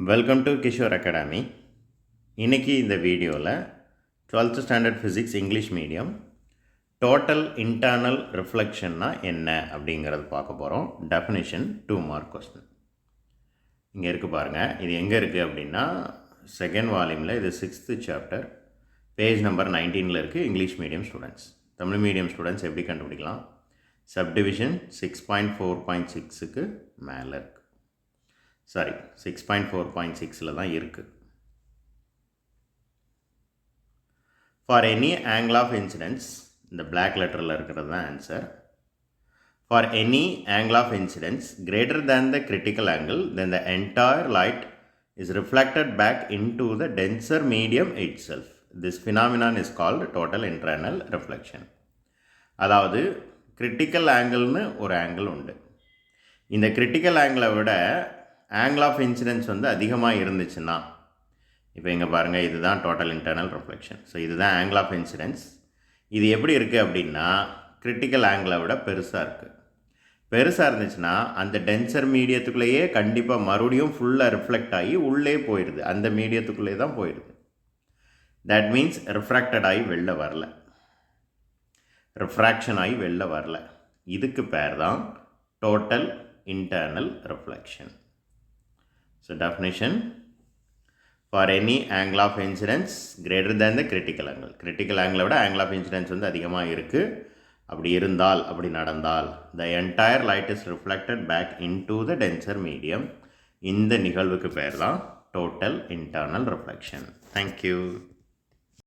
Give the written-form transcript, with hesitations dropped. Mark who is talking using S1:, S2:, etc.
S1: Welcome to Kishore academy. இன்றைக்கி இந்த வீடியோவில் 12th standard physics English medium total internal ரிஃப்ளெக்ஷன்னா என்ன அப்படிங்கிறது பார்க்க போகிறோம். டெஃபினிஷன் 2 மார்க் கொஸ்டின் இங்கே இருக்குது பாருங்கள். இது எங்கே இருக்குது அப்படின்னா செகண்ட் வால்யூமில், இது 6th சாப்டர், பேஜ் நம்பர் 19 இருக்குது. English medium students, Tamil medium students எப்படி கண்டுபிடிக்கலாம்? சப்டிவிஷன் 6.4.6க்கு மேலே இருக்குது. சாரி, 6.4.6ல் தான் இருக்குது. For any angle of incidence, இந்த பிளாக் லெட்டரில் இருக்கிறது தான் answer. For any angle of incidence greater than the critical angle then the entire light is reflected back into the denser medium இட் செல்ஃப். This phenomenon is called total internal reflection. அதாவது critical ஆங்கிள்னு ஒரு angle உண்டு. இந்த critical ஆங்கிளை விட angle of incidence வந்து அதிகமாக இருந்துச்சுன்னா, இப்போ இங்கே பாருங்கள், இதுதான் டோட்டல் இன்டர்னல் ரிஃப்ளெக்ஷன். ஸோ இதுதான் ஆங்கிள் ஆஃப் இன்சிடென்ஸ். இது எப்படி இருக்குது அப்படின்னா கிரிட்டிக்கல் ஆங்கிளை விட பெருசாக இருக்குது. பெருசாக இருந்துச்சுன்னா அந்த டென்சர் மீடியத்துக்குள்ளேயே கண்டிப்பாக மறுபடியும் ஃபுல்லாக ரிஃப்ளெக்ட் ஆகி உள்ளே போயிடுது, அந்த மீடியத்துக்குள்ளே தான் போயிடுது. தட் மீன்ஸ் ரிஃப்ராக்டட் ஆகி வெளில வரல, ரிஃப்ராக்ஷன் ஆகி வெளில வரல. இதுக்கு பேர் தான் total internal reflection. So definition, for any angle of incidence greater than the critical angle. Critical angle விட angle of incidence வந்து அதிகமாக இருக்குது. அப்படி இருந்தால், அப்படி நடந்தால், the entire light is reflected back into the denser medium. இந்த நிகழ்வுக்கு பேர் தான் total internal reflection. Thank you.